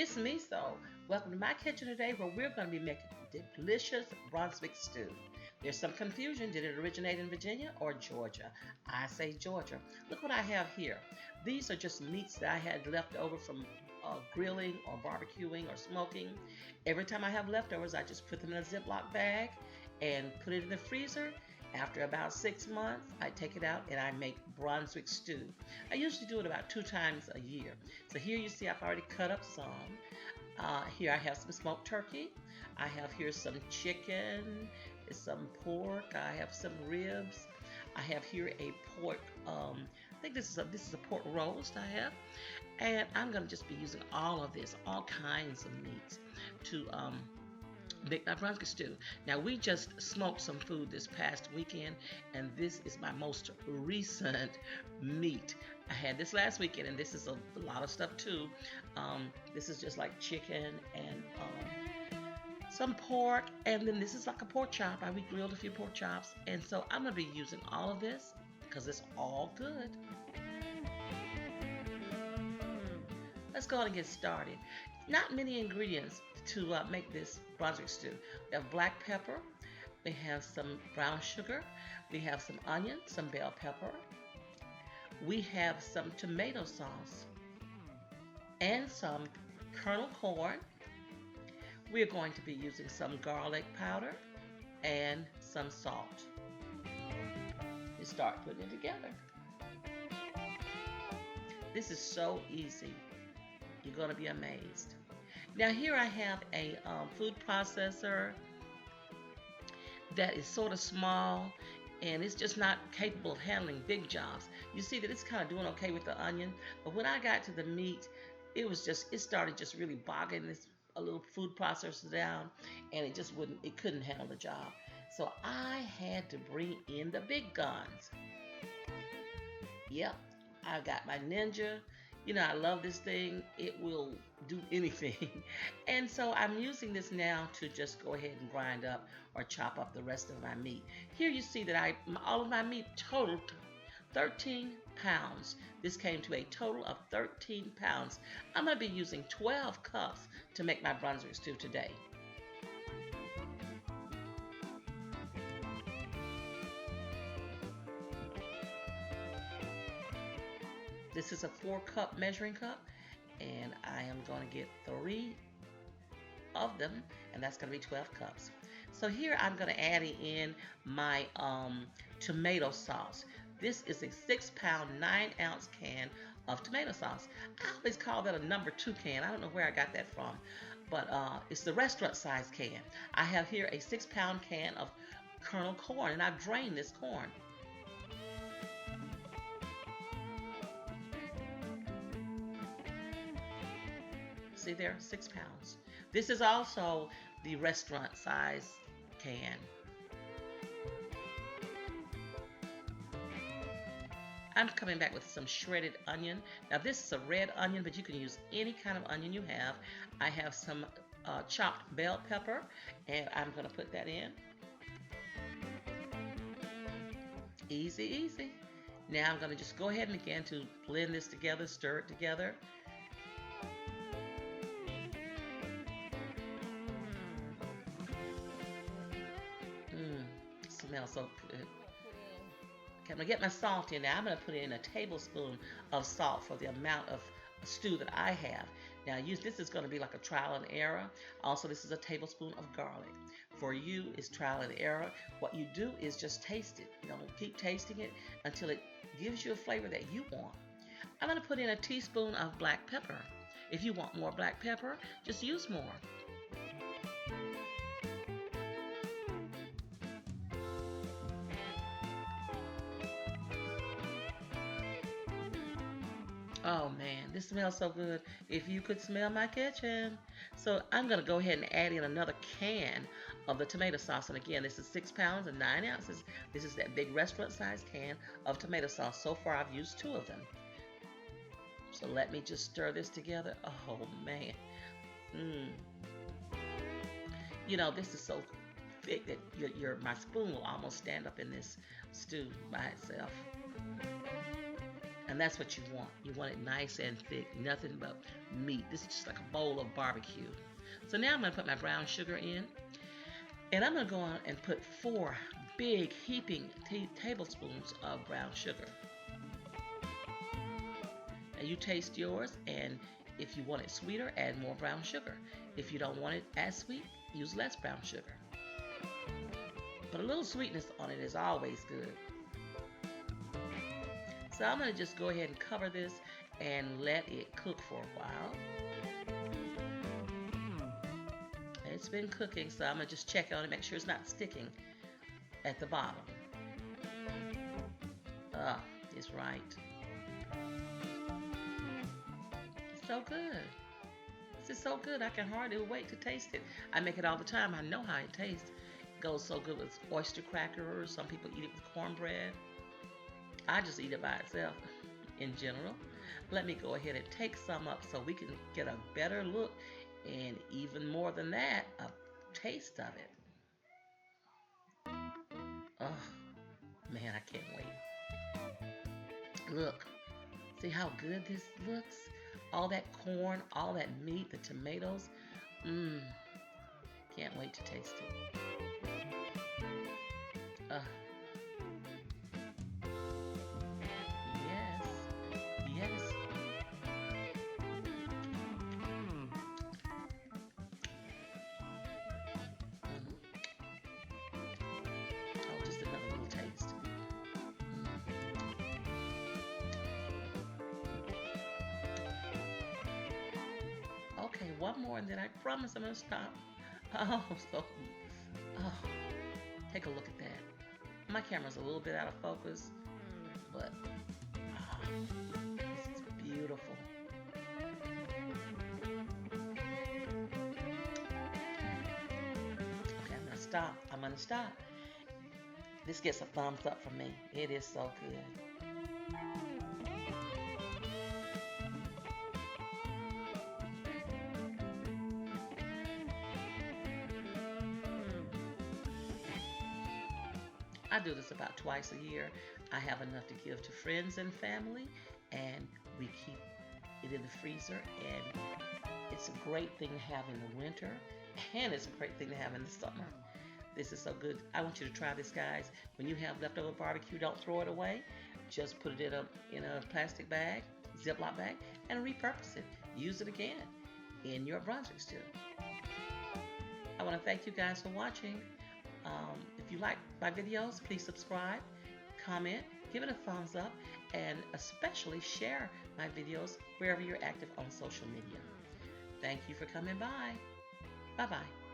It's Meso. Welcome to my kitchen today where we're going to be making delicious Brunswick stew. There's some confusion. Did it originate in Virginia or Georgia? I say Georgia. Look what I have here. These are just meats that I had left over from grilling or barbecuing or smoking. Every time I have leftovers, I just put them in a Ziploc bag and put it in the freezer. After about 6 months, I take it out and I make Brunswick stew. I usually do it about 2 times a year. So here you see I've already cut up some. Here I have some smoked turkey. I have here some chicken, some pork. I have some ribs. I have here a pork. I think this is a pork roast I have, and I'm gonna just be using all of this, all kinds of meats, to make my Brunswick stew. Now we just smoked some food this past weekend, and this is my most recent meat. I had this last weekend, and this is a lot of stuff too. This is just like chicken and some pork, and then this is like a pork chop. We grilled a few pork chops, and so I'm gonna be using all of this because it's all good. Let's go ahead and get started. Not many ingredients to make this Brunswick stew. We have black pepper, we have some brown sugar, we have some onion, some bell pepper, we have some tomato sauce, and some kernel corn. We're going to be using some garlic powder and some salt. Let's start putting it together. This is so easy. You're going to be amazed. Now here I have a food processor that is sort of small, and it's just not capable of handling big jobs. You see that it's kind of doing okay with the onion, but when I got to the meat, it started just really bogging this a little food processor down, and it couldn't handle the job. So I had to bring in the big guns. Yep, I got my Ninja. You know, I love this thing. It will do anything. And so I'm using this now to just go ahead and grind up or chop up the rest of my meat. Here you see that all of my meat totaled 13 pounds. This came to a total of 13 pounds. I'm going to be using 12 cups to make my Brunswick stew today. This is a 4-cup measuring cup, and I am going to get 3 of them, and that's going to be 12 cups. So here I'm going to add in my tomato sauce. This is a 6-pound, 9-ounce can of tomato sauce. I always call that a number 2 can. I don't know where I got that from, but it's the restaurant size can. I have here a 6-pound can of kernel corn, and I've drained this corn. See there, 6 pounds. This is also the restaurant size can. I'm coming back with some shredded onion. Now this is a red onion, but you can use any kind of onion you have. I have some chopped bell pepper, and I'm going to put that in. Easy, easy. Now I'm going to just go ahead and begin to blend this together, stir it together. Smells so good. Okay, I'm going to get my salt in now. I'm going to put in a tablespoon of salt for the amount of stew that I have. Now this is going to be like a trial and error. Also, this is a tablespoon of garlic. For you, it's trial and error. What you do is just taste it. You know, keep tasting it until it gives you a flavor that you want. I'm going to put in a teaspoon of black pepper. If you want more black pepper, just use more. Oh man, this smells so good. If you could smell my kitchen. So I'm going to go ahead and add in another can of the tomato sauce. And again, this is 6 pounds and 9 ounces. This is that big restaurant size can of tomato sauce. So far I've used 2 of them. So let me just stir this together. Oh man. You know, this is so thick that my spoon will almost stand up in this stew by itself. And that's what you want. You want it nice and thick, nothing but meat. This is just like a bowl of barbecue. So now I'm going to put my brown sugar in. And I'm going to go on and put 4 big heaping tablespoons of brown sugar. Now you taste yours, and if you want it sweeter, add more brown sugar. If you don't want it as sweet, use less brown sugar. But a little sweetness on it is always good. So I'm going to just go ahead and cover this and let it cook for a while. It's been cooking, so I'm going to just check on it, make sure it's not sticking at the bottom. It's right. It's so good. This is so good. I can hardly wait to taste it. I make it all the time. I know how it tastes. It goes so good with oyster crackers. Some people eat it with cornbread. I just eat it by itself in general. Let me go ahead and take some up so we can get a better look, and even more than that, a taste of it. Oh, man, I can't wait. Look, see how good this looks? All that corn, all that meat, the tomatoes. Can't wait to taste it. Yes. Oh, just another little taste. Okay, one more, and then I promise I'm gonna stop. Oh, take a look at that. My camera's a little bit out of focus, but this is beautiful. Okay, I'm gonna stop. This gets a thumbs up from me. It is so good. I do this about twice a year. I have enough to give to friends and family, and we keep it in the freezer. And it's a great thing to have in the winter, and it's a great thing to have in the summer. This is so good. I want you to try this, guys. When you have leftover barbecue, don't throw it away. Just put it in a plastic bag, Ziploc bag, and repurpose it. Use it again in your Brunswick stew. I want to thank you guys for watching. If you like my videos, please subscribe, comment, give it a thumbs up, and especially share my videos wherever you're active on social media. Thank you for coming by. Bye-bye.